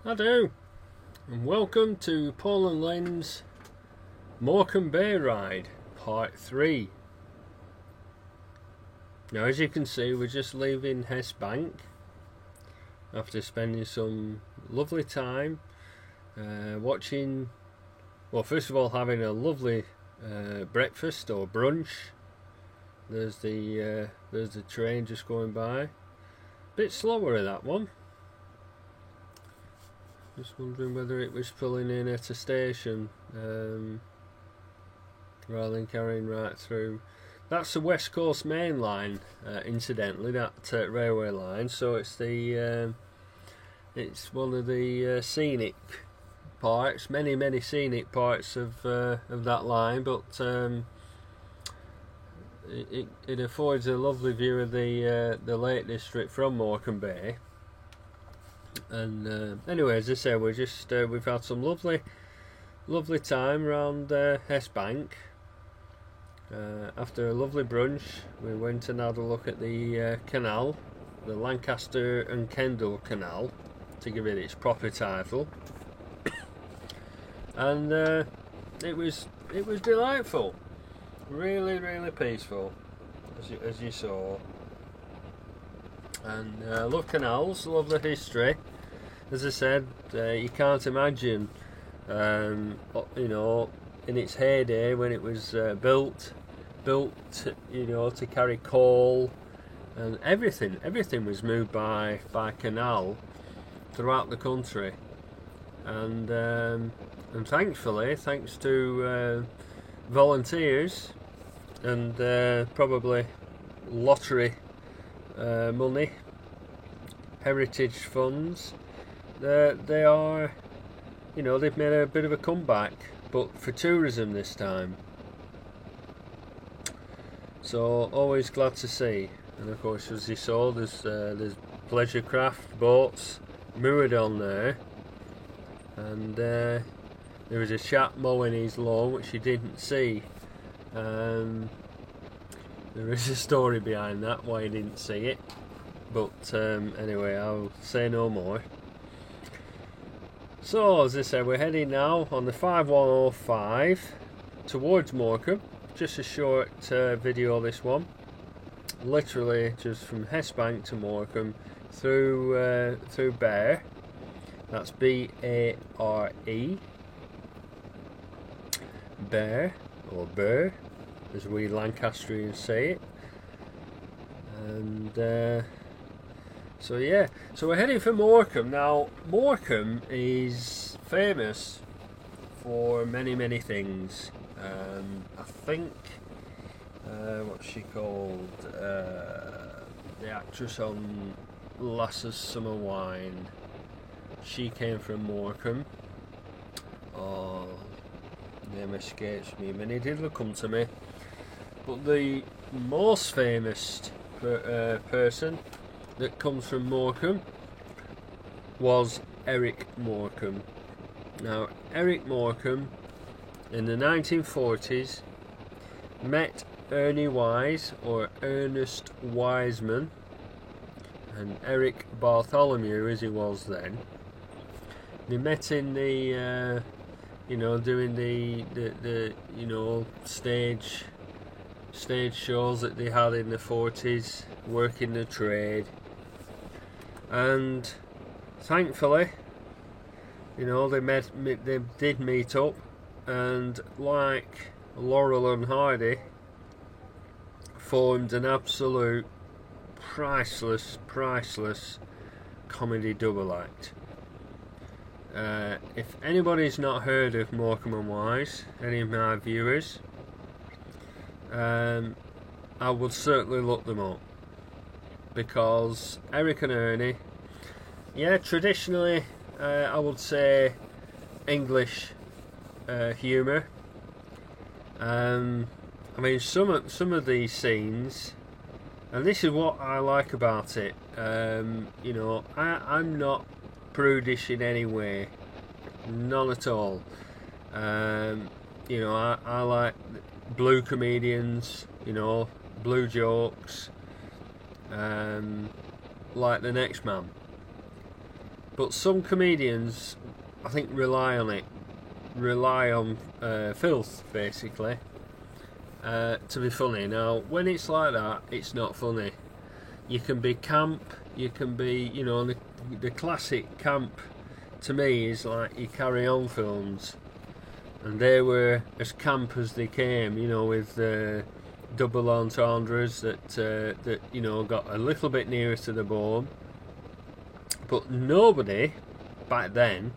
I do, and welcome to Paul and Len's Morecambe Bay Ride, Part 3. Now, as you can see, we're just leaving Hess Bank after spending some lovely time watching, well, first of all, having a lovely breakfast or brunch. There's the train just going by. Bit slower at that one. Just wondering whether it was pulling in at a station rather than carrying right through. That's the West Coast Main Line, incidentally, that railway line. So it's it's one of the scenic parts, many scenic parts of that line, but it affords a lovely view of the Lake District from Morecambe Bay. And anyway, as I say, we've had some lovely time around Hess Bank. After a lovely brunch, we went and had a look at the canal, the Lancaster and Kendal Canal, to give it its proper title. And it was delightful, really peaceful, as you saw. And love canals, love the history. As I said, you can't imagine, in its heyday when it was built, to carry coal and everything was moved by canal throughout the country. And thankfully, thanks to volunteers and probably lottery money, heritage funds, they are, they've made a bit of a comeback, but for tourism this time. So always glad to see. And of course, as you saw, there's pleasure craft boats moored on there, and there was a chap mowing his lawn which you didn't see. There is a story behind that, why you didn't see it, but anyway, I'll say no more. So, as I said, we're heading now on the 5105 towards Morecambe. Just a short video, this one. Literally just from Hess Bank to Morecambe through Bare. That's B-A-R-E. Bare, or Burr, as we Lancastrians say it. And so we're heading for Morecambe. Now, Morecambe is famous for many things. I think what's she called, the actress on Lass's Summer Wine, she came from Morecambe. Oh, name escapes me. Many did come to me, but the most famous person that comes from Morecambe was Eric Morecambe. Now, Eric Morecambe in the 1940s met Ernie Wise, or Ernest Wiseman, and Eric Bartholomew as he was then. They met in the doing the stage shows that they had in the 40s, working the trade. And thankfully, they did meet up, and like Laurel and Hardy, formed an absolute priceless comedy double act. If anybody's not heard of Morecambe and Wise, any of my viewers, I would certainly look them up, because Eric and Ernie, traditionally, I would say English humour. I mean, some of these scenes, and this is what I like about it. I'm not prudish in any way, none at all. I like blue comedians, blue jokes, like the next man. But some comedians, I think, rely on filth, basically, to be funny. Now, when it's like that, it's not funny. You can be camp, you can be, you know, the classic camp to me is like your Carry On films, and they were as camp as they came, you know, with double entendres that you know got a little bit nearer to the bone, but nobody back then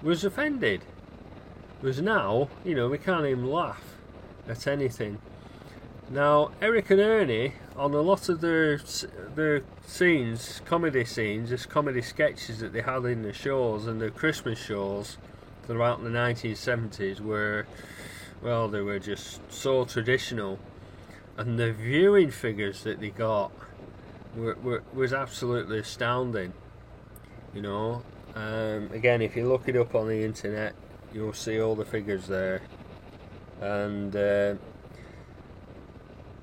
was offended. Whereas now, you know, we can't even laugh at anything. Now, Eric and Ernie, on a lot of their scenes, comedy scenes, just comedy sketches that they had in the shows and the Christmas shows throughout the 1970s were, well, they were just so traditional. And the viewing figures that they got was absolutely astounding. You know, again, if you look it up on the internet, you'll see all the figures there. And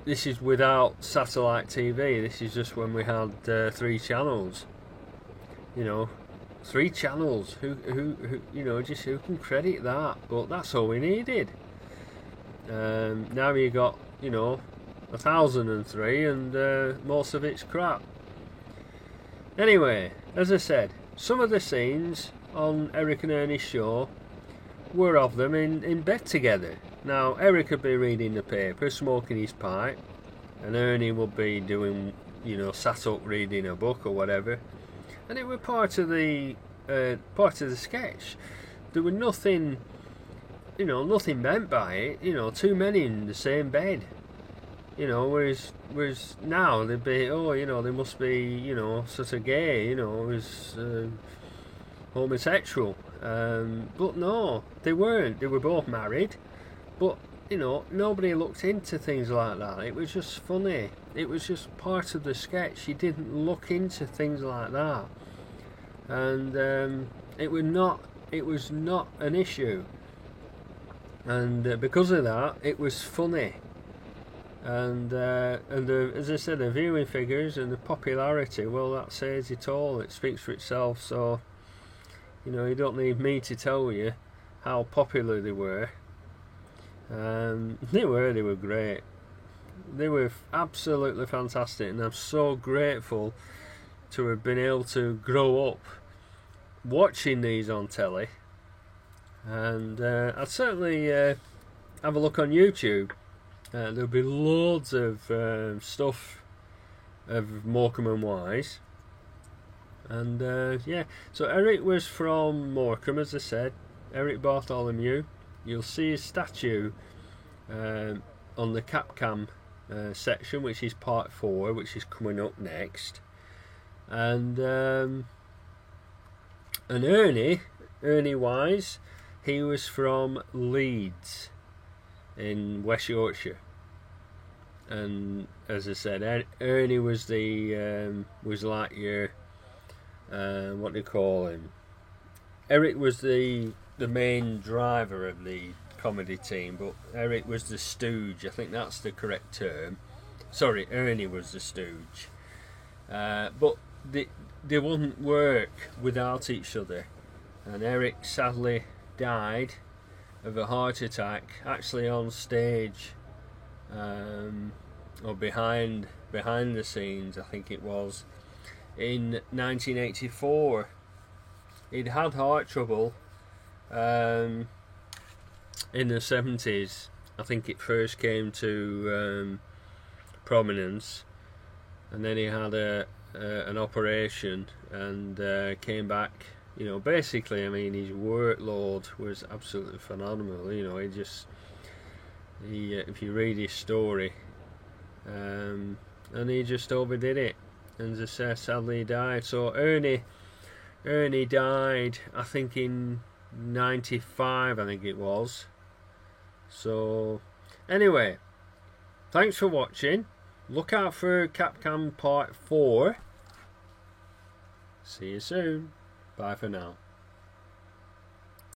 this is without satellite TV. This is just when we had 3 channels. You know, 3 channels. Who you know, just who can credit that? But that's all we needed. Now you got, you know, 1,003, and most of it's crap. Anyway, as I said, some of the scenes on Eric and Ernie's show were of them in bed together. Now, Eric would be reading the paper, smoking his pipe, and Ernie would be doing, you know, sat up reading a book or whatever. And it was part of the sketch. There was nothing, you know, nothing meant by it. You know, 2 men in the same bed. You know, whereas now they'd be, oh, you know, they must be, you know, sort of gay, you know, was homosexual. But no, they weren't. They were both married. But, you know, nobody looked into things like that. It was just funny. It was just part of the sketch. You didn't look into things like that. And it was not an issue. And because of that, it was funny. And as I said, the viewing figures and the popularity, well, that says it all. It speaks for itself. So, you know, you don't need me to tell you how popular they were. They were great. They were absolutely fantastic, and I'm so grateful to have been able to grow up watching these on telly. And I'd certainly have a look on YouTube. There'll be loads of stuff of Morecambe and Wise. And yeah, so Eric was from Morecambe, as I said, Eric Bartholomew. You'll see his statue on the Capcom section, which is part 4, which is coming up next. And Ernie Wise, he was from Leeds in West Yorkshire. And as I said, Ernie was was like your what do you call him? Eric was the main driver of the comedy team, but Eric was the stooge. I think that's the correct term. Sorry, Ernie was the stooge. But they wouldn't work without each other. And Eric sadly died of a heart attack, actually on stage, or behind the scenes, I think it was, in 1984. He'd had heart trouble in the 70s. I think it first came to prominence, and then he had an operation and came back. You know, basically, I mean, his workload was absolutely phenomenal. You know, if you read his story, and he just overdid it, and as I say, sadly he died. So Ernie died, I think, in 95, I think it was. So anyway, thanks for watching. Look out for Capcom Part 4. See you soon. Bye for now.